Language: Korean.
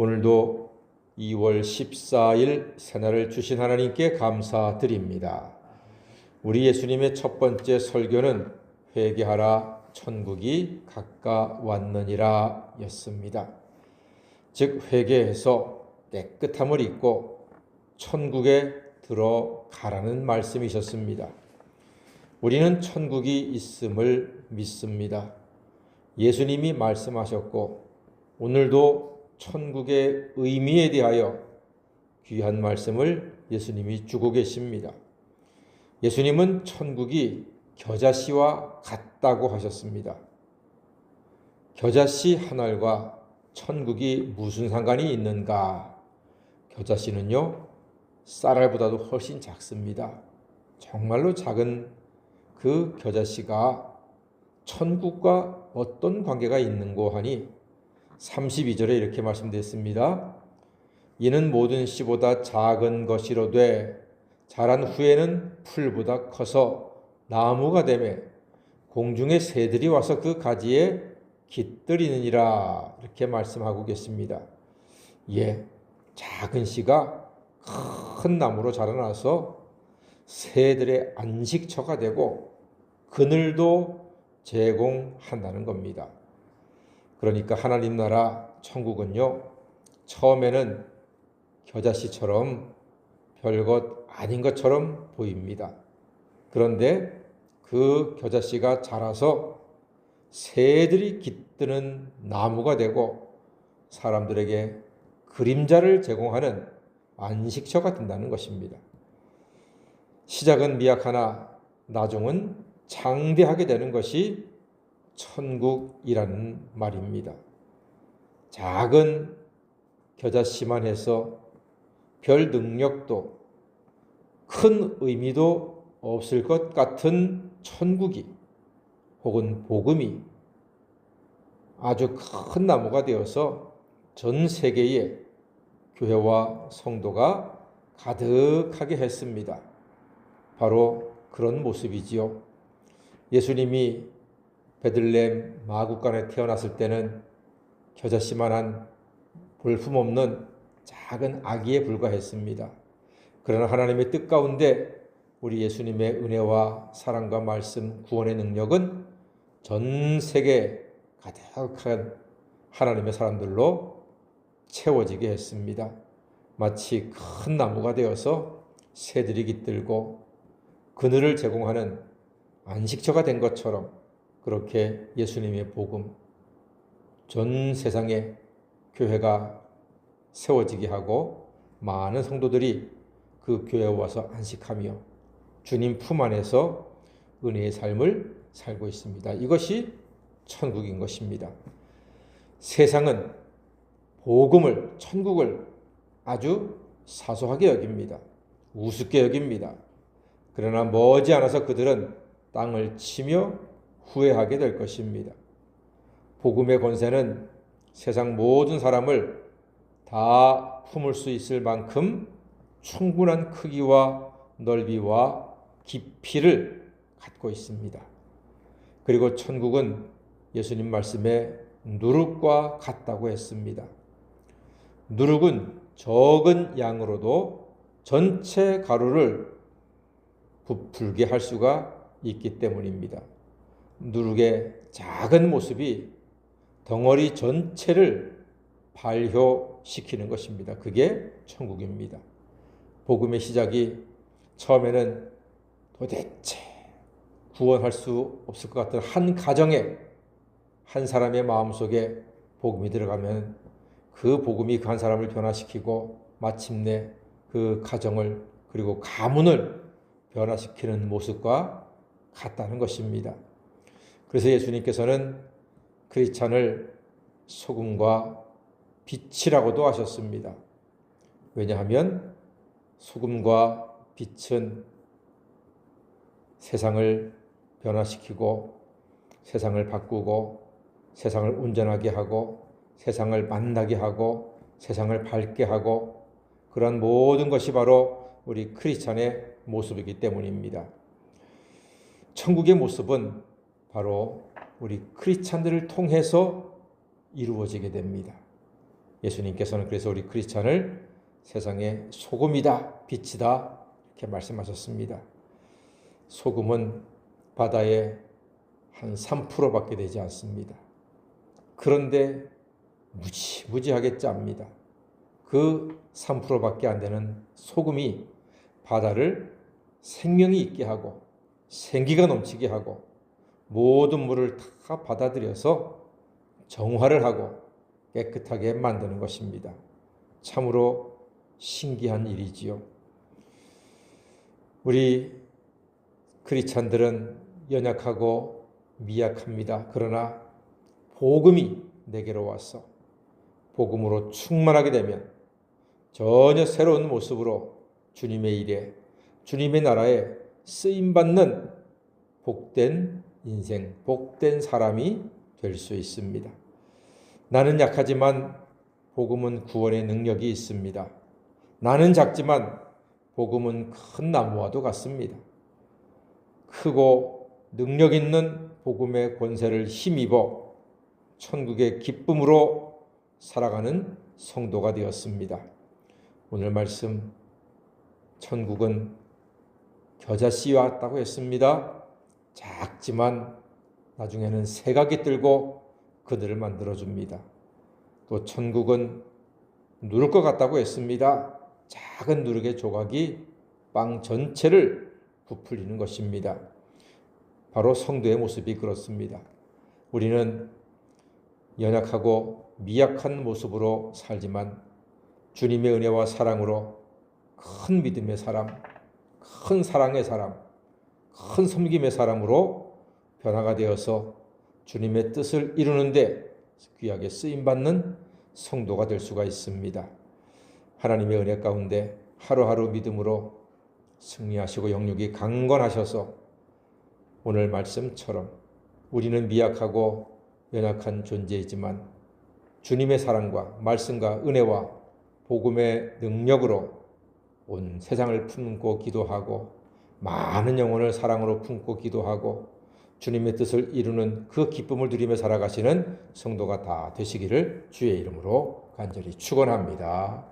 오늘도 2월 14일 새날을 주신 하나님께 감사드립니다. 우리 예수님의 첫 번째 설교는 회개하라 천국이 가까웠느니라 였습니다. 즉 회개해서 깨끗함을 입고 천국에 들어가라는 말씀이셨습니다. 우리는 천국이 있음을 믿습니다. 예수님이 말씀하셨고 오늘도 천국의 의미에 대하여 귀한 말씀을 예수님이 주고 계십니다. 예수님은 천국이 겨자씨와 같다고 하셨습니다. 겨자씨 한 알과 천국이 무슨 상관이 있는가? 겨자씨는요, 쌀알보다도 훨씬 작습니다. 정말로 작은 그 겨자씨가 천국과 어떤 관계가 있는고 하니 32절에 이렇게 말씀되었습니다. 이는 모든 씨보다 작은 것이로되 자란 후에는 풀보다 커서 나무가 되매 공중의 새들이 와서 그 가지에 깃들이느니라 이렇게 말씀하고 계십니다. 작은 씨가 큰 나무로 자라나서 새들의 안식처가 되고 그늘도 제공한다는 겁니다. 그러니까 하나님 나라 천국은요, 처음에는 겨자씨처럼 별것 아닌 것처럼 보입니다. 그런데 그 겨자씨가 자라서 새들이 깃드는 나무가 되고 사람들에게 그림자를 제공하는 안식처가 된다는 것입니다. 시작은 미약하나 나중은 장대하게 되는 것이 천국이라는 말입니다. 작은 겨자씨만 해서 별 능력도 큰 의미도 없을 것 같은 천국이 혹은 복음이 아주 큰 나무가 되어서 전 세계에 교회와 성도가 가득하게 했습니다. 바로 그런 모습이지요. 예수님이 베들레헴 마구간에 태어났을 때는 겨자씨만한 볼품없는 작은 아기에 불과했습니다. 그러나 하나님의 뜻 가운데 우리 예수님의 은혜와 사랑과 말씀, 구원의 능력은 전 세계에 가득한 하나님의 사람들로 채워지게 했습니다. 마치 큰 나무가 되어서 새들이 깃들고 그늘을 제공하는 안식처가 된 것처럼 그렇게 예수님의 복음, 전 세상에 교회가 세워지게 하고 많은 성도들이 그 교회에 와서 안식하며 주님 품 안에서 은혜의 삶을 살고 있습니다. 이것이 천국인 것입니다. 세상은 복음을, 천국을 아주 사소하게 여깁니다. 우습게 여깁니다. 그러나 머지않아서 그들은 땅을 치며 후회하게 될 것입니다. 복음의 권세는 세상 모든 사람을 다 품을 수 있을 만큼 충분한 크기와 넓이와 깊이를 갖고 있습니다. 그리고 천국은 예수님 말씀에 누룩과 같다고 했습니다. 누룩은 적은 양으로도 전체 가루를 부풀게 할 수가 있기 때문입니다. 누룩의 작은 모습이 덩어리 전체를 발효시키는 것입니다. 그게 천국입니다. 복음의 시작이 처음에는 도대체 구원할 수 없을 것 같은 한 가정에 한 사람의 마음속에 복음이 들어가면 그 복음이 그 한 사람을 변화시키고 마침내 그 가정을 그리고 가문을 변화시키는 모습과 같다는 것입니다. 그래서 예수님께서는 크리스찬을 소금과 빛이라고도 하셨습니다. 왜냐하면 소금과 빛은 세상을 변화시키고 세상을 바꾸고 세상을 온전하게 하고 세상을 만나게 하고 세상을 밝게 하고 그런 모든 것이 바로 우리 크리스찬의 모습이기 때문입니다. 천국의 모습은 바로 우리 크리스찬들을 통해서 이루어지게 됩니다. 예수님께서는 그래서 우리 크리스찬을 세상의 소금이다, 빛이다 이렇게 말씀하셨습니다. 소금은 바다의 한 3%밖에 되지 않습니다. 그런데 무지하게 짭니다. 그 3%밖에 안 되는 소금이 바다를 생명이 있게 하고 생기가 넘치게 하고 모든 물을 다 받아들여서 정화를 하고 깨끗하게 만드는 것입니다. 참으로 신기한 일이지요. 우리 크리스찬들은 연약하고 미약합니다. 그러나 복음이 내게로 와서 복음으로 충만하게 되면 전혀 새로운 모습으로 주님의 일에, 주님의 나라에 쓰임받는 복된 인생, 복된 사람이 될 수 있습니다. 나는 약하지만 복음은 구원의 능력이 있습니다. 나는 작지만 복음은 큰 나무와도 같습니다. 크고 능력 있는 복음의 권세를 힘입어 천국의 기쁨으로 살아가는 성도가 되었습니다. 오늘 말씀, 천국은 겨자씨와 같다고 했습니다. 작지만 나중에는 새가 깃들고 그들을 만들어줍니다. 또 천국은 누룩 같다고 했습니다. 작은 누룩의 조각이 빵 전체를 부풀리는 것입니다. 바로 성도의 모습이 그렇습니다. 우리는 연약하고 미약한 모습으로 살지만 주님의 은혜와 사랑으로 큰 믿음의 사람, 큰 사랑의 사람, 큰 섬김의 사람으로 변화가 되어서 주님의 뜻을 이루는데 귀하게 쓰임받는 성도가 될 수가 있습니다. 하나님의 은혜 가운데 하루하루 믿음으로 승리하시고 영육이 강건하셔서 오늘 말씀처럼 우리는 미약하고 연약한 존재이지만 주님의 사랑과 말씀과 은혜와 복음의 능력으로 온 세상을 품고 기도하고 많은 영혼을 사랑으로 품고 기도하고 주님의 뜻을 이루는 그 기쁨을 누리며 살아가시는 성도가 다 되시기를 주의 이름으로 간절히 축원합니다.